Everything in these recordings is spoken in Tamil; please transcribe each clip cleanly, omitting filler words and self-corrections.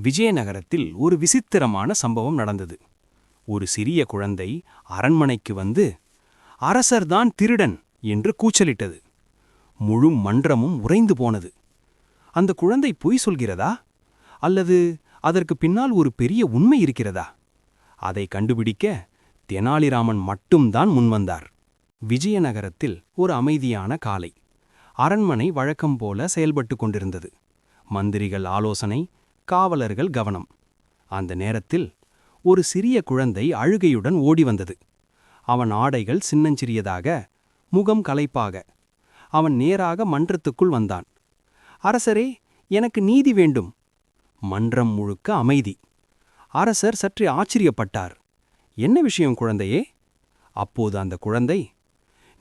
விஜயநகரத்தில் ஒரு விசித்திரமான சம்பவம் நடந்தது. ஒரு சிறிய குழந்தை அரண்மனைக்கு வந்து அரசர்தான் திருடன் என்று கூச்சலிட்டது. முழு மன்றமும் உறைந்து போனது. அந்த குழந்தை பொய் சொல்கிறதா அல்லது அதற்கு பின்னால் ஒரு பெரிய உண்மை இருக்கிறதா? அதை கண்டுபிடிக்க தெனாலிராமன் மட்டும்தான் முன்வந்தார். விஜயநகரத்தில் ஒரு அமைதியான காலை. அரண்மனை வழக்கம் போல செயல்பட்டு கொண்டிருந்தது. மந்திரிகள் ஆலோசனை, காவலர்கள் கவனம். அந்த நேரத்தில் ஒரு சிறிய குழந்தை அழுகையுடன் ஓடி வந்தது. அவன் ஆடைகள் சின்னஞ்சிறியதாக, முகம் களைப்பாக. அவன் நேராக மன்றத்துக்குள் வந்தான். அரசரே, எனக்கு நீதி வேண்டும். மன்றம் முழுக்க அமைதி. அரசர் சற்றே ஆச்சரியப்பட்டார். என்ன விஷயம் குழந்தையே? அப்போது அந்த குழந்தை,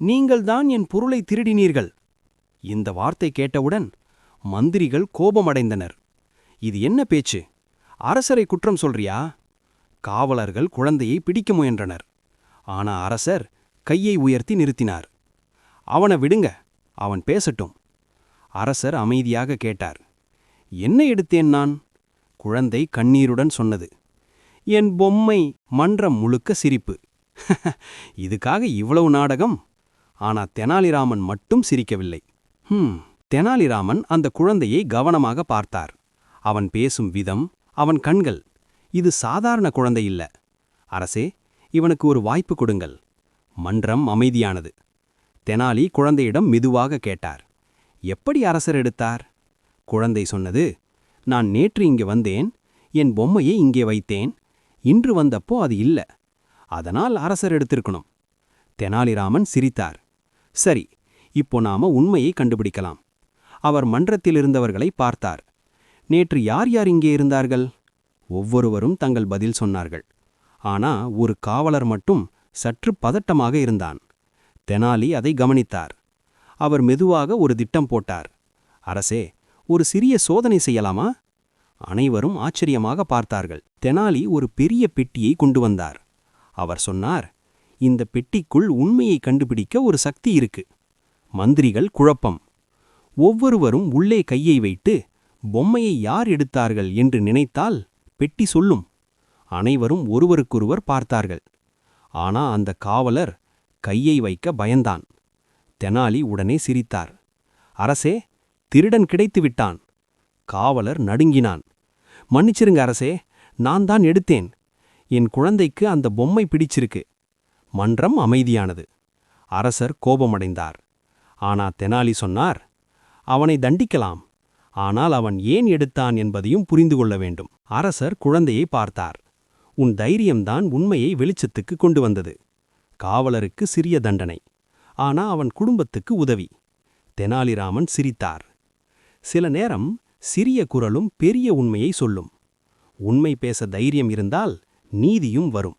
நீங்கள்தான் என் பொருளை திருடினீர்கள். இந்த வார்த்தை கேட்டவுடன் மந்திரிகள் கோபமடைந்தனர். இது என்ன பேச்சு? அரசரை குற்றம் சொல்றியா? காவலர்கள் குழந்தையை பிடிக்க முயன்றனர். ஆனா அரசர் கையை உயர்த்தி நிறுத்தினார். அவனை விடுங்க, அவன் பேசட்டும். அரசர் அமைதியாக கேட்டார். என்ன எடுத்தேன் நான்? குழந்தை கண்ணீருடன் சொன்னது. என் பொம்மை. மன்றம் முழுக்க சிரிப்பு. இதுக்காக இவ்வளவு நாடகம்? ஆனா தெனாலிராமன் மட்டும் சிரிக்கவில்லை. தெனாலிராமன் அந்த குழந்தையை கவனமாக பார்த்தார். அவன் பேசும் விதம், அவன் கண்கள். இது சாதாரண குழந்தை இல்ல. அரசே, இவனுக்கு ஒரு வாய்ப்பு கொடுங்கள். மன்றம் அமைதியானது. தெனாலி குழந்தையிடம் மெதுவாக கேட்டார். எப்படி அரசர் எடுத்தார்? குழந்தை சொன்னது, நான் நேற்று இங்கே வந்தேன், என் பொம்மையை இங்கே வைத்தேன். இன்று வந்தப்போ அது இல்ல. அதனால் அரசர் எடுத்திருக்கணும். தெனாலிராமன் சிரித்தார். சரி, இப்போ நாம உண்மையை கண்டுபிடிக்கலாம். அவர் மன்றத்தில் இருந்தவர்களை பார்த்தார். நேற்று யார் யார் இங்கே இருந்தார்கள்? ஒவ்வொருவரும் தங்கள் பதில் சொன்னார்கள். ஆனா ஒரு காவலர் மட்டும் சற்று பதட்டமாக இருந்தான். தெனாலி அதை கவனித்தார். அவர் மெதுவாக ஒரு திட்டம் போட்டார். அரசே, ஒரு சிறிய சோதனை செய்யலாமா? அனைவரும் ஆச்சரியமாக பார்த்தார்கள். தெனாலி ஒரு பெரிய பெட்டியை கொண்டு வந்தார். அவர் சொன்னார், இந்த பெட்டிக்குள் உண்மையை கண்டுபிடிக்க ஒரு சக்தி இருக்கு. மந்திரிகள் குழப்பம். ஒவ்வொருவரும் உள்ளே கையை வைத்து பொம்மையை யார் எடுத்தார்கள் என்று நினைத்தால் பெட்டி சொல்லும். அனைவரும் ஒருவருக்கொருவர் பார்த்தார்கள். ஆனா அந்த காவலர் கையை வைக்க பயந்தான். தெனாலி உடனே சிரித்தார். அரசே, திருடன் கிடைத்து விட்டான். காவலர் நடுங்கினான். மன்னிச்சிருங்க அரசே, நான் தான் எடுத்தேன். என் குழந்தைக்கு அந்த பொம்மை பிடிச்சிருக்கு. மன்றம் அமைதியானது. அரசர் கோபமடைந்தார். ஆனா தெனாலி சொன்னார், அவனை தண்டிக்கலாம். ஆனால் அவன் ஏன் எடுத்தான் என்பதையும் புரிந்து கொள்ள வேண்டும். அரசர் குழந்தையை பார்த்தார். உன் தைரியம்தான் உண்மையை வெளிச்சத்துக்கு கொண்டு வந்தது. காவலருக்கு சிறிய தண்டனை. ஆனா அவன் குடும்பத்துக்கு உதவி. தெனாலிராமன் சிரித்தார். சில நேரம் சிறிய குரலும் பெரிய உண்மையை சொல்லும். உண்மை பேச தைரியம் இருந்தால் நீதியும் வரும்.